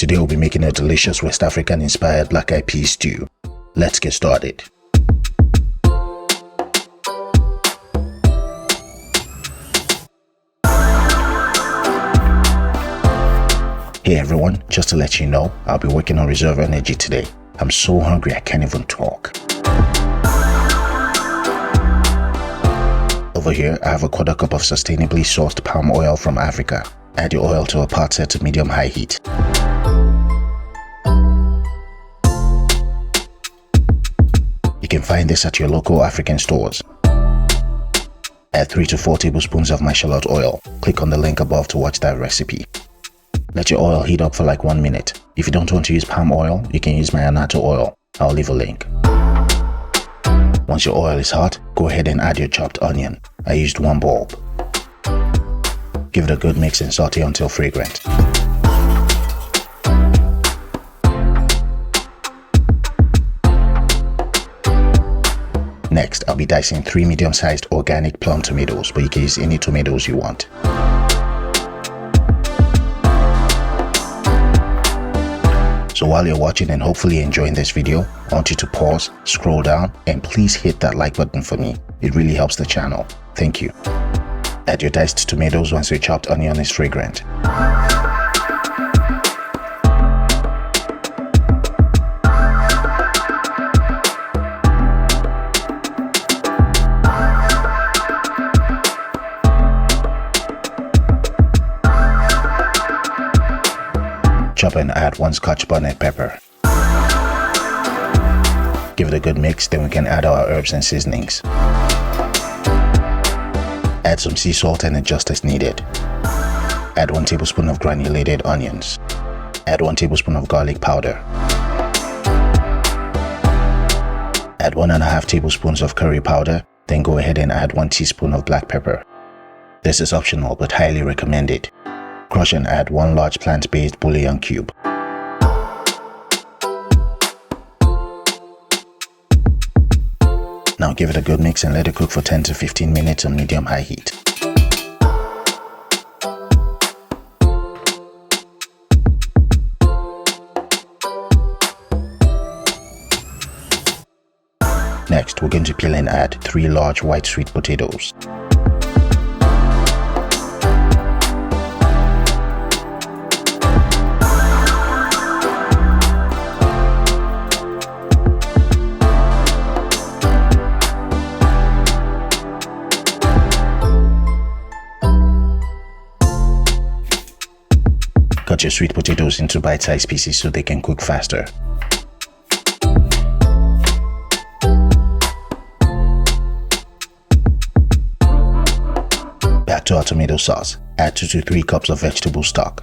Today we'll be making a delicious West African inspired black eyed peas stew. Let's get started. Hey everyone, just to let you know, I'll be working on reserve energy today. I'm so hungry I can't even talk. Over here, I have a quarter cup of sustainably sourced palm oil from Africa. Add your oil to a pot set to medium-high heat. You can find this at your local African stores. Add 3 to 4 tablespoons of my shallot oil. Click on the link above to watch that recipe. Let your oil heat up for like 1 minute. If you don't want to use palm oil, you can use my annatto oil. I'll leave a link. Once your oil is hot, go ahead and add your chopped onion. I used 1 bulb. Give it a good mix and saute until fragrant. Next, I'll be dicing 3 medium-sized organic plum tomatoes, but you can use any tomatoes you want. So while you're watching and hopefully enjoying this video, I want you to pause, scroll down, and please hit that like button for me. It really helps the channel. Thank you. Add your diced tomatoes once your chopped onion is fragrant. Chop and add 1 Scotch bonnet pepper. Give it a good mix, then we can add our herbs and seasonings. Add some sea salt and adjust as needed. Add 1 tablespoon of granulated onions. Add 1 tablespoon of garlic powder. Add 1.5 tablespoons of curry powder, then go ahead and add 1 teaspoon of black pepper. This is optional but highly recommended. Crush and add 1 large plant-based bouillon cube. Now give it a good mix and let it cook for 10 to 15 minutes on medium-high heat. Next, we're going to peel and add 3 large white sweet potatoes. Cut your sweet potatoes into bite-sized pieces so they can cook faster. Back to our tomato sauce. Add 2 to 3 cups of vegetable stock.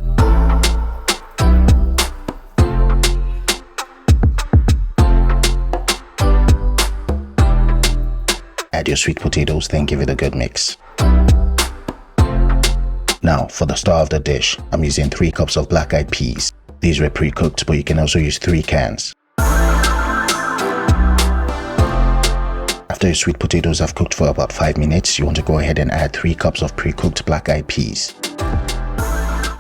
Add your sweet potatoes, then give it a good mix. Now, for the star of the dish, I'm using 3 cups of black eyed peas. These were pre-cooked, but you can also use 3 cans. After your sweet potatoes have cooked for about 5 minutes, you want to go ahead and add 3 cups of pre-cooked black eyed peas.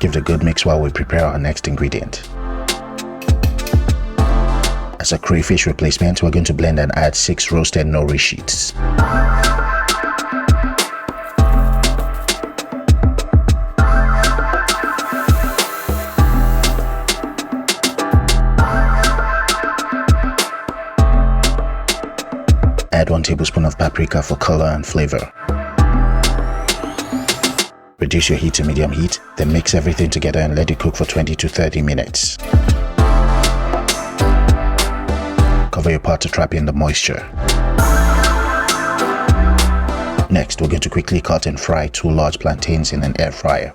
Give it a good mix while we prepare our next ingredient. As a crayfish replacement, we're going to blend and add 6 roasted nori sheets. Add 1 tablespoon of paprika for color and flavor. Reduce your heat to medium heat, then mix everything together and let it cook for 20 to 30 minutes. Cover your pot to trap in the moisture. Next, we're going to quickly cut and fry 2 large plantains in an air fryer.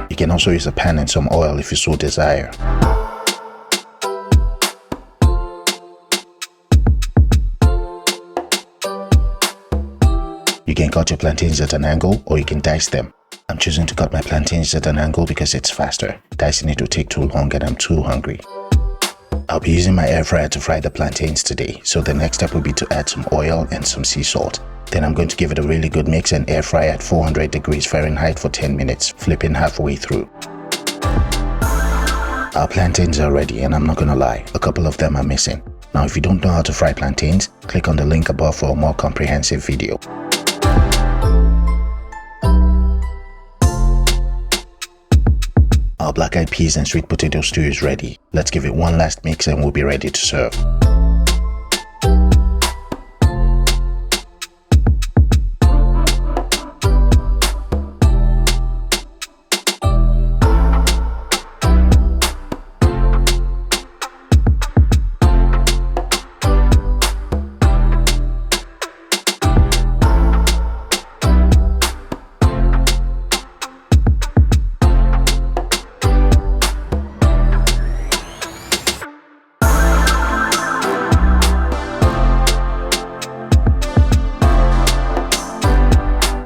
You can also use a pan and some oil if you so desire. You can cut your plantains at an angle or you can dice them. I'm choosing to cut my plantains at an angle because it's faster. Dicing it will take too long and I'm too hungry. I'll be using my air fryer to fry the plantains today, so the next step will be to add some oil and some sea salt. Then I'm going to give it a really good mix and air fry at 400 degrees Fahrenheit for 10 minutes, flipping halfway through. Our plantains are ready, and I'm not gonna lie, a couple of them are missing. Now if you don't know how to fry plantains, click on the link above for a more comprehensive video. Our black-eyed peas and sweet potato stew is ready. Let's give it one last mix and we'll be ready to serve.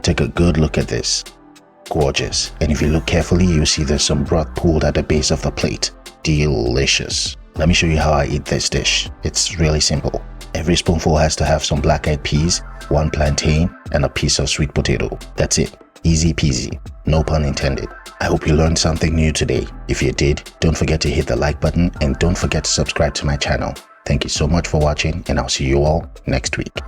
Take a good look at this. Gorgeous. And if you look carefully, you'll see there's some broth pooled at the base of the plate. Delicious. Let me show you how I eat this dish. It's really simple. Every spoonful has to have some black-eyed peas, one plantain, and a piece of sweet potato. That's it. Easy peasy. No pun intended. I hope you learned something new today. If you did, don't forget to hit the like button and don't forget to subscribe to my channel. Thank you so much for watching, and I'll see you all next week.